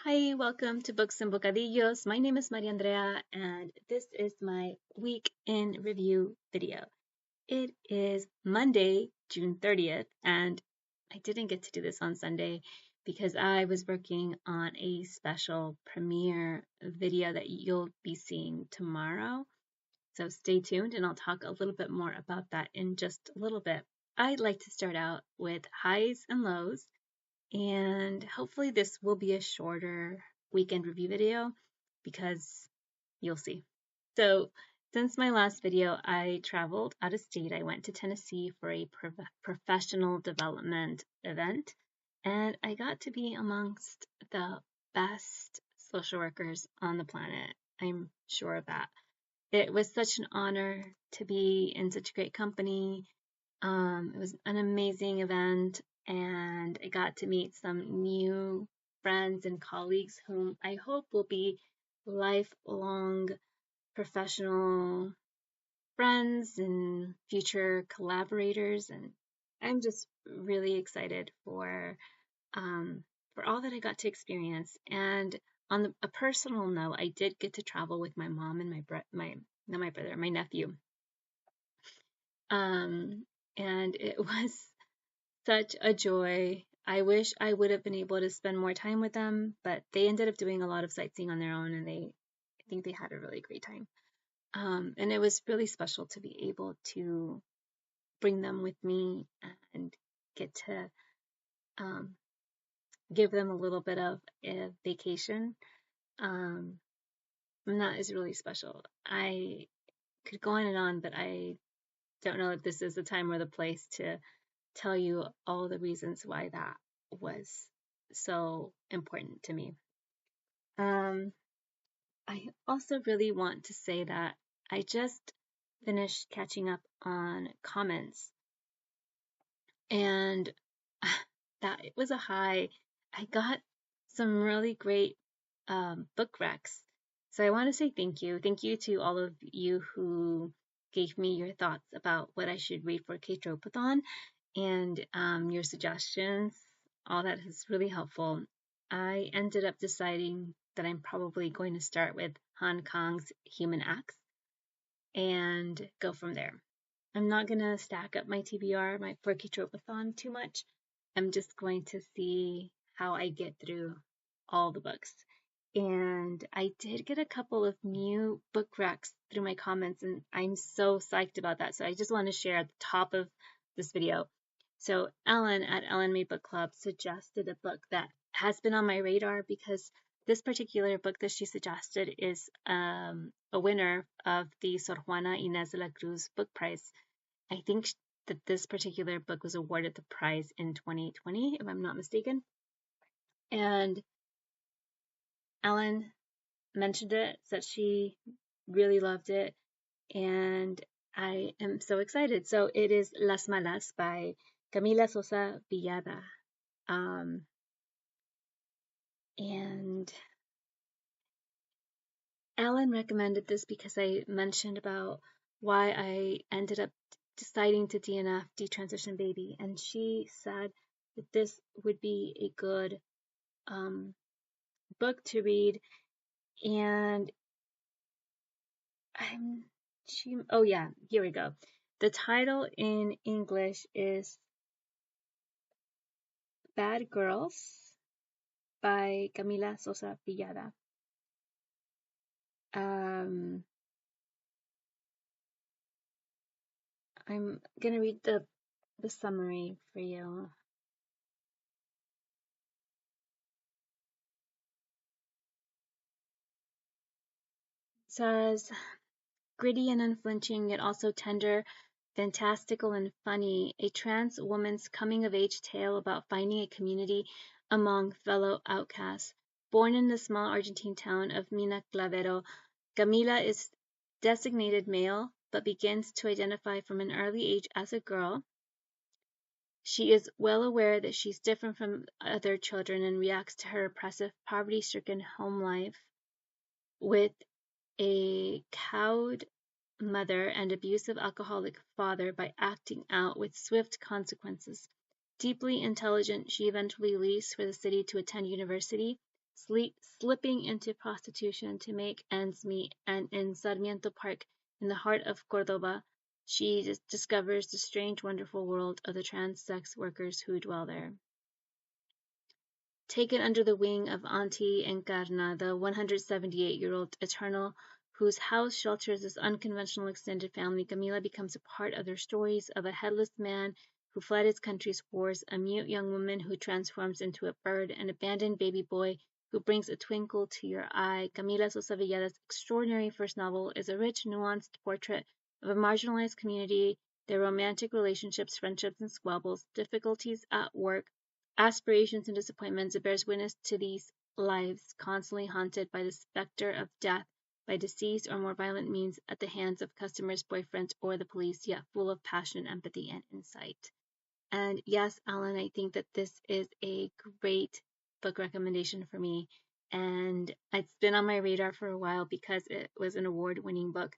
Hi, welcome to Books and Bocadillos. My name is Mariandrea, and this is my week in review video. It is Monday, June 30th, and I didn't get to do this on Sunday because I was working on a special premiere video that you'll be seeing tomorrow. So stay tuned, and I'll talk a little bit more about that in just a little bit. I'd like to start out with highs and lows, and hopefully this will be a shorter weekend review video because you'll see. So since my last video, I traveled out of state. I went to Tennessee for a professional development event, and I got to be amongst the best social workers on the planet. I'm sure of that. It was such an honor to be in such great company. It was an amazing event, and I got to meet some new friends and colleagues whom I hope will be lifelong professional friends and future collaborators. And I'm just really excited for all that I got to experience. And on a personal note, I did get to travel with my mom and my nephew. And it was such a joy. I wish I would have been able to spend more time with them, but they ended up doing a lot of sightseeing on their own, and I think they had a really great time. And it was really special to be able to bring them with me and get to um, give them a little bit of a vacation. Um, and that is really special. I could go on and on, but I don't know if this is the time or the place to tell you all the reasons why that was so important to me. I also really want to say that I just finished catching up on comments, and that it was a high. I got some really great book recs. So I want to say thank you. Thank you to all of you who gave me your thoughts about what I should read for Ktropeathon and your suggestions. All that is really helpful. I ended up deciding that I'm probably going to start with Hong Kong's Human Acts and go from there. I'm not going to stack up my TBR, my for Ktropeathon too much. I'm just going to see how I get through all the books. And I did get a couple of new book recs through my comments, and I'm so psyched about that. So I just want to share at the top of this video. So Ellen at Ellen May Book Club suggested a book that has been on my radar because this particular book that she suggested is a winner of the Sor Juana Inés de la Cruz Book Prize. I think that this particular book was awarded the prize in 2020, if I'm not mistaken. And Ellen mentioned it, said she really loved it, and I am so excited. So it is Las Malas by Camila Sosa Villada. And Ellen recommended this because I mentioned about why I ended up deciding to DNF, detransition baby, and she said that this would be a good book to read. And oh yeah, here we go. The title in English is Bad Girls by Camila Sosa Villada. I'm gonna read the summary for you. It says, gritty and unflinching, yet also tender, fantastical and funny, a trans woman's coming-of-age tale about finding a community among fellow outcasts. Born in the small Argentine town of Mina Clavero, Camila is designated male, but begins to identify from an early age as a girl. She is well aware that she's different from other children and reacts to her oppressive, poverty-stricken home life with a cowed mother and abusive alcoholic father by acting out with swift consequences. Deeply intelligent, she eventually leaves for the city to attend university, slipping into prostitution to make ends meet, and in Sarmiento Park, in the heart of Cordoba, she discovers the strange, wonderful world of the trans sex workers who dwell there. Taken under the wing of Auntie Encarna, the 178-year-old Eternal, whose house shelters this unconventional extended family, Camila becomes a part of their stories of a headless man who fled his country's wars, a mute young woman who transforms into a bird, an abandoned baby boy who brings a twinkle to your eye. Camila Sosa Villada's extraordinary first novel is a rich, nuanced portrait of a marginalized community, their romantic relationships, friendships, and squabbles, difficulties at work, aspirations and disappointments. It bears witness to these lives constantly haunted by the specter of death by disease or more violent means at the hands of customers, boyfriends, or the police, yet full of passion, empathy, and insight. And yes, Alan, I think that this is a great book recommendation for me. And it's been on my radar for a while because it was an award-winning book.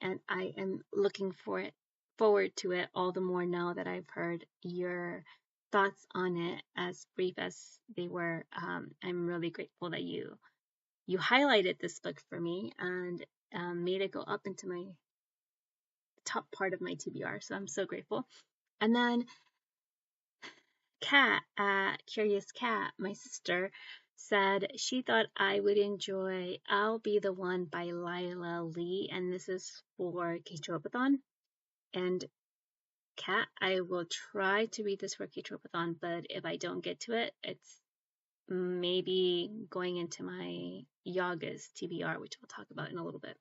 And I am looking forward to it all the more now that I've heard your thoughts on it, as brief as they were. I'm really grateful that you highlighted this book for me and made it go up into my top part of my TBR. So I'm so grateful. And then Kat, Curious Cat, my sister, said she thought I would enjoy I'll Be the One by Lyla Lee, and this is for Ktropeathon. And Kat, I will try to read this for Ktropeathon, but if I don't get to it, it's maybe going into my Yaga's TBR, which I'll talk about in a little bit.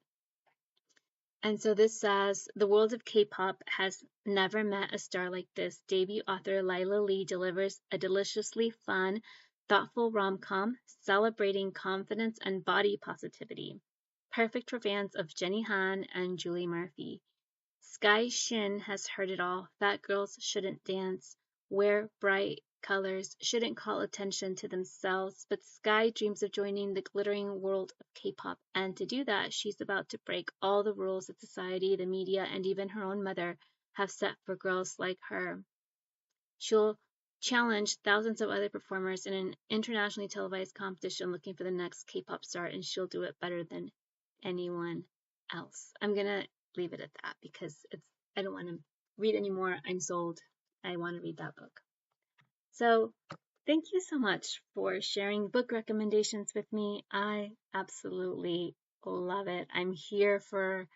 And so this says, the world of K-pop has never met a star like this. Debut author Lyla Lee delivers a deliciously fun, thoughtful rom-com celebrating confidence and body positivity. Perfect for fans of Jenny Han and Julie Murphy. Sky Shin has heard it all. Fat girls shouldn't dance, wear bright colors, shouldn't call attention to themselves, but Sky dreams of joining the glittering world of K-pop, and to do that, she's about to break all the rules that society, the media, and even her own mother have set for girls like her. She'll challenge thousands of other performers in an internationally televised competition looking for the next K-pop star, and she'll do it better than anyone else. I'm gonna leave it at that because I don't want to read anymore. I'm sold. I want to read that book. So thank you so much for sharing book recommendations with me. I absolutely love it. I'm here for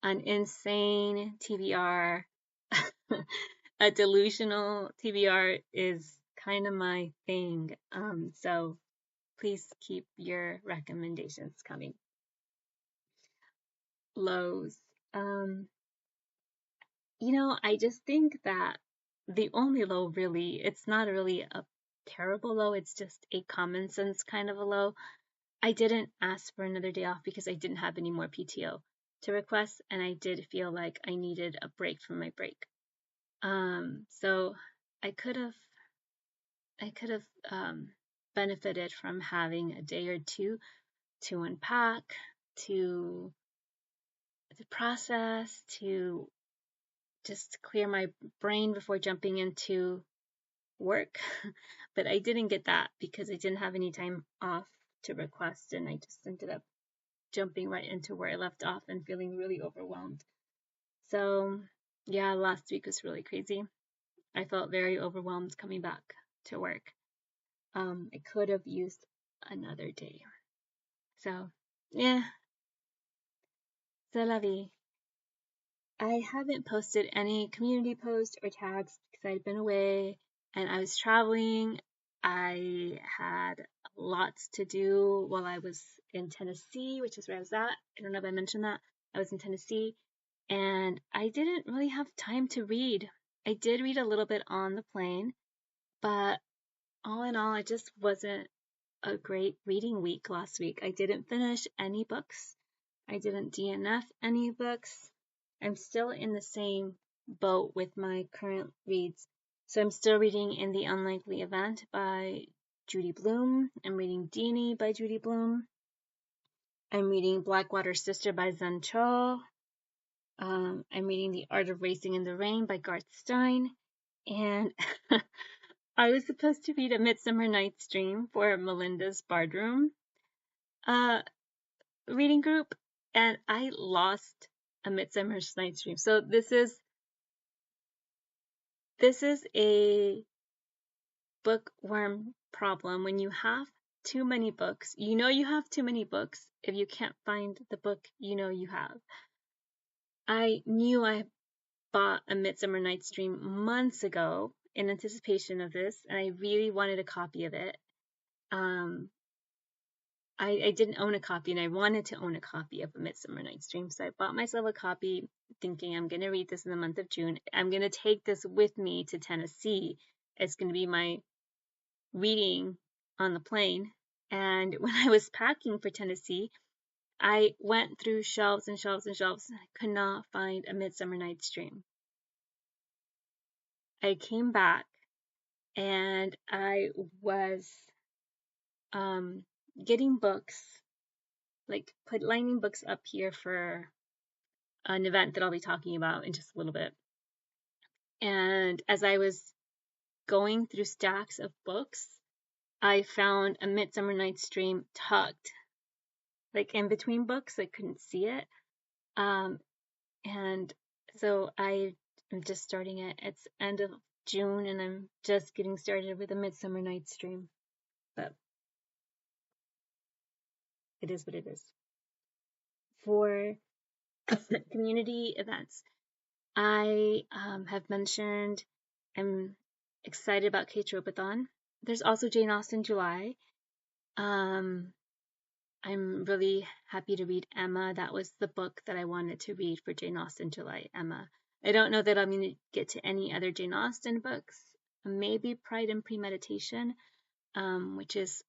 an insane TBR. A delusional TBR is kind of my thing. So please keep your recommendations coming. Lows. I just think that the only low really, it's not really a terrible low, it's just a common sense kind of a low. I didn't ask for another day off because I didn't have any more PTO to request, and I did feel like I needed a break from my break. So I could have benefited from having a day or two to unpack, to process, to just clear my brain before jumping into work. But I didn't get that because I didn't have any time off to request, and I just ended up jumping right into where I left off and feeling really overwhelmed. So yeah, last week was really crazy. I felt very overwhelmed coming back to work. I could have used another day. So yeah, c'est la vie. I haven't posted any community posts or tags because I'd been away and I was traveling. I had lots to do while I was in Tennessee, which is where I was at. I don't know if I mentioned that. I was in Tennessee and I didn't really have time to read. I did read a little bit on the plane, but all in all, it just wasn't a great reading week last week. I didn't finish any books. I didn't DNF any books. I'm still in the same boat with my current reads. So I'm still reading In the Unlikely Event by Judy Blume. I'm reading Deenie by Judy Blume. I'm reading Blackwater Sister by Zen Cho. I'm reading The Art of Racing in the Rain by Garth Stein. And I was supposed to read A Midsummer Night's Dream for Melinda's Bardroom reading group, and I lost A Midsummer Night's Dream. So this is a bookworm problem. When you have too many books, you know you have too many books if you can't find the book you know you have. I knew I bought A Midsummer Night's Dream months ago in anticipation of this, and I really wanted a copy of it. I didn't own a copy, and I wanted to own a copy of A Midsummer Night's Dream, so I bought myself a copy thinking I'm going to read this in the month of June. I'm going to take this with me to Tennessee. It's going to be my reading on the plane. And when I was packing for Tennessee, I went through shelves and shelves and shelves, and I could not find A Midsummer Night's Dream. I came back, and I was getting books, like lining books up here for an event that I'll be talking about in just a little bit. And as I was going through stacks of books, I found A Midsummer Night's Dream tucked like in between books. I couldn't see it. And so I am just starting it. It's end of June, and I'm just getting started with A Midsummer Night's Dream. But it is what it is. For community events, I have mentioned I'm excited about Ktropeathon. There's also Jane Austen July. I'm really happy to read Emma. That was the book that I wanted to read for Jane Austen July, Emma. I don't know that I'm going to get to any other Jane Austen books. Maybe Pride and Premeditation, which is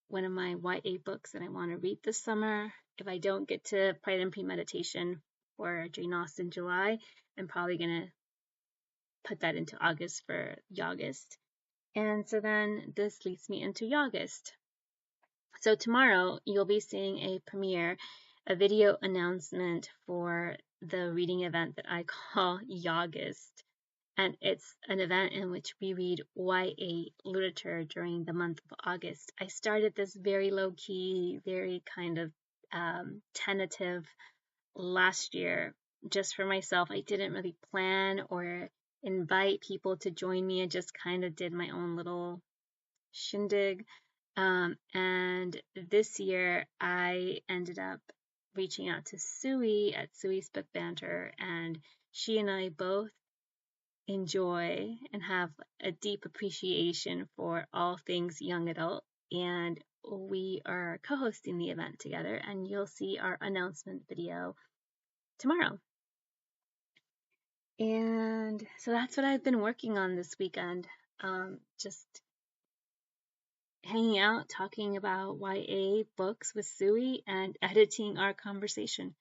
one of my YA books that I want to read this summer. If I don't get to Pride and Premeditation for Jane Austen July, I'm probably going to put that into August for August. And so then this leads me into August. So tomorrow you'll be seeing a premiere, a video announcement for the reading event that I call August. And it's an event in which we read YA literature during the month of August. I started this very low-key, very kind of tentative last year just for myself. I didn't really plan or invite people to join me. I just kind of did my own little shindig. And this year I ended up reaching out to Sui at Sui's Book Banter, and she and I both enjoy and have a deep appreciation for all things young adult, and we are co-hosting the event together, and you'll see our announcement video tomorrow. And so that's what I've been working on this weekend. Just hanging out, talking about YA books with Sui, and editing our conversation.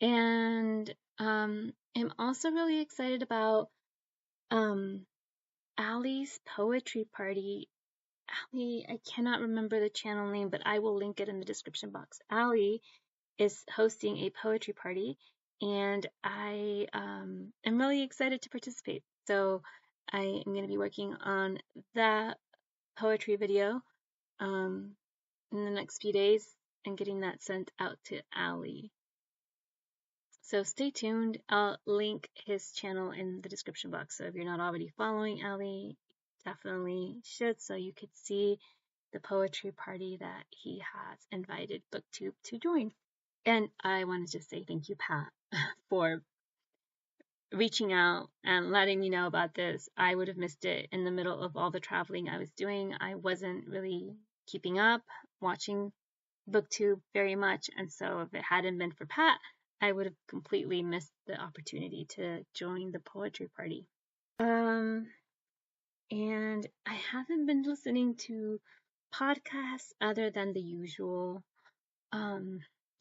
And I'm also really excited about Allie's poetry party. Allie, I cannot remember the channel name, but I will link it in the description box. Allie is hosting a poetry party, and I am really excited to participate. So I am going to be working on that poetry video in the next few days and getting that sent out to Allie. So stay tuned. I'll link his channel in the description box. So if you're not already following Allie, definitely should, so you could see the poetry party that he has invited Booktube to join. And I want to just say thank you, Pat, for reaching out and letting me know about this. I would have missed it in the middle of all the traveling I was doing. I wasn't really keeping up, watching Booktube very much, and so if it hadn't been for Pat, I would have completely missed the opportunity to join the poetry party. And I haven't been listening to podcasts other than the usual,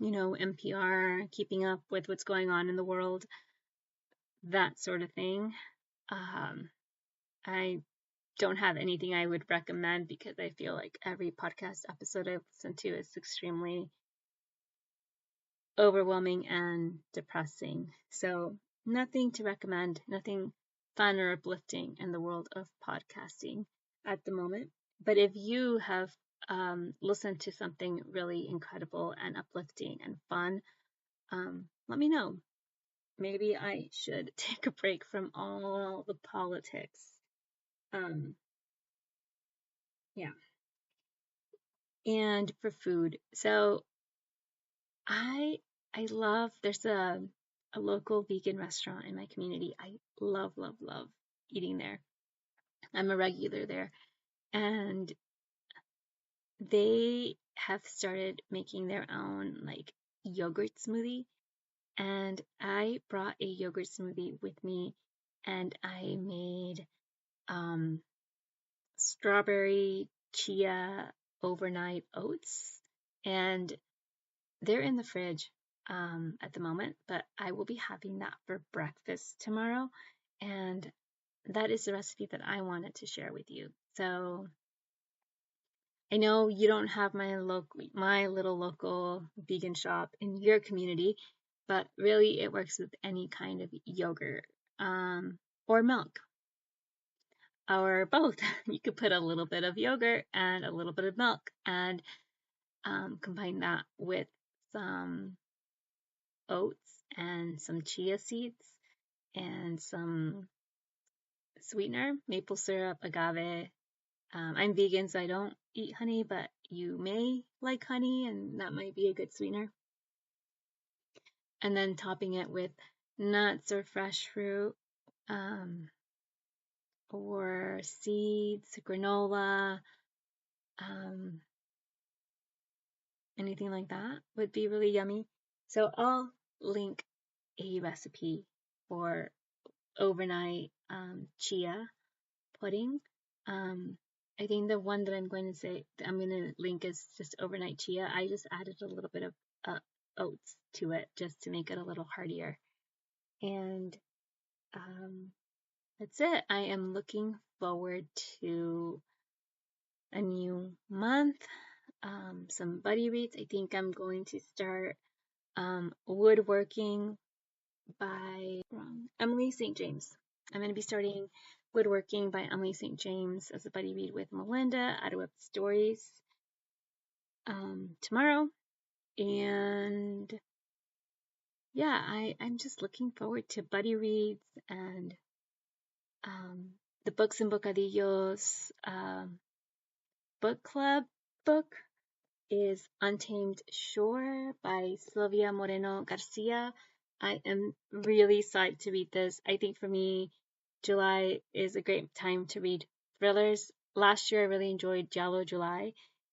NPR, keeping up with what's going on in the world, that sort of thing. I don't have anything I would recommend because I feel like every podcast episode I've listened to is extremely overwhelming and depressing. So nothing to recommend, nothing fun or uplifting in the world of podcasting at the moment. But if you have listened to something really incredible and uplifting and fun, let me know. Maybe I should take a break from all the politics. Yeah. And for food. So I love, there's a local vegan restaurant in my community. I love, love, love eating there. I'm a regular there. And they have started making their own like yogurt smoothie. And I brought a yogurt smoothie with me, and I made strawberry chia overnight oats, and they're in the fridge at the moment, but I will be having that for breakfast tomorrow, and that is the recipe that I wanted to share with you. So I know you don't have my little local vegan shop in your community, but really it works with any kind of yogurt or milk or both. You could put a little bit of yogurt and a little bit of milk and combine that with some oats and some chia seeds and some sweetener, maple syrup, agave. I'm vegan, so I don't eat honey, but you may like honey, and that might be a good sweetener. And then topping it with nuts or fresh fruit, or seeds, granola, anything like that would be really yummy. So I'll link a recipe for overnight chia pudding. I think the one that I'm going to link is just overnight chia. I just added a little bit of oats to it just to make it a little heartier. And that's it. I am looking forward to a new month, some buddy reads. I think I'm going to start Woodworking by Emily St. James. I'm going to be starting Woodworking by Emily St. James as a buddy read with Melinda at Web Stories tomorrow. And yeah, I'm just looking forward to buddy reads and the Books and Bocadillos book club book is Untamed Shore by Silvia Moreno Garcia. I am really psyched to read this. I think for me, July is a great time to read thrillers. Last year, I really enjoyed Giallo July,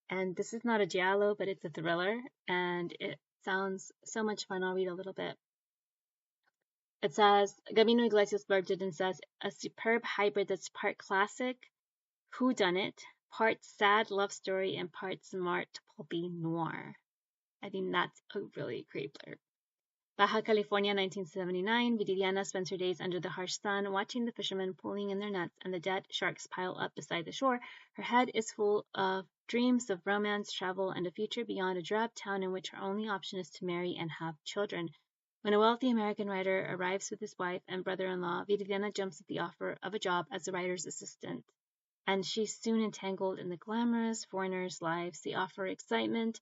and this is not a Giallo, but it's a thriller, and it sounds so much fun. I'll read a little bit. It says, Gabino Iglesias blurbed it and says, a superb hybrid that's part classic, whodunit, part sad love story, and part smart pulpy noir. I think that's a really great blurb. Baja California, 1979. Viridiana spends her days under the harsh sun, watching the fishermen pulling in their nets and the dead sharks pile up beside the shore. Her head is full of dreams of romance, travel, and a future beyond a drab town in which her only option is to marry and have children. When a wealthy American writer arrives with his wife and brother-in-law, Viridiana jumps at the offer of a job as a writer's assistant, and she's soon entangled in the glamorous foreigners' lives. They offer excitement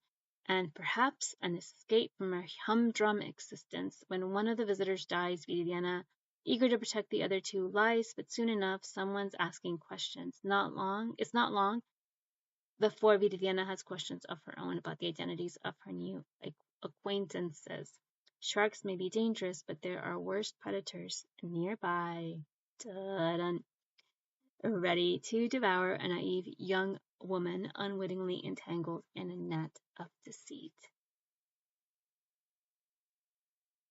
and perhaps an escape from her humdrum existence. When one of the visitors dies, Viridiana, eager to protect the other two, lies, but soon enough, someone's asking questions. It's not long before Viridiana has questions of her own about the identities of her new acquaintances. Sharks may be dangerous, but there are worse predators nearby. Dun-dun. Ready to devour a naive young woman unwittingly entangled in a net of deceit.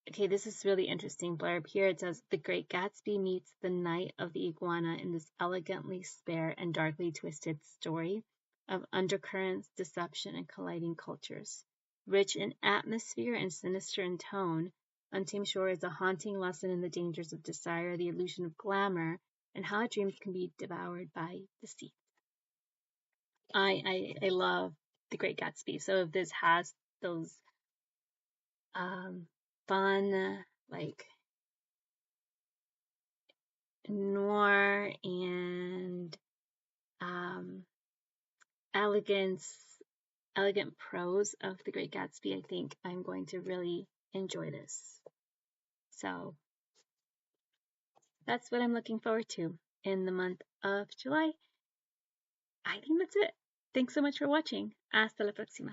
Okay, this is really interesting blurb. Here it says, The Great Gatsby meets the Night of the Iguana in this elegantly spare and darkly twisted story of undercurrents, deception, and colliding cultures. Rich in atmosphere and sinister in tone, Untamed Shore is a haunting lesson in the dangers of desire, the illusion of glamour, and how dreams can be devoured by deceit. I love The Great Gatsby. So if this has those fun, like noir and elegant prose of The Great Gatsby, I think I'm going to really enjoy this. So that's what I'm looking forward to in the month of July. I think that's it. Thanks so much for watching. Hasta la próxima.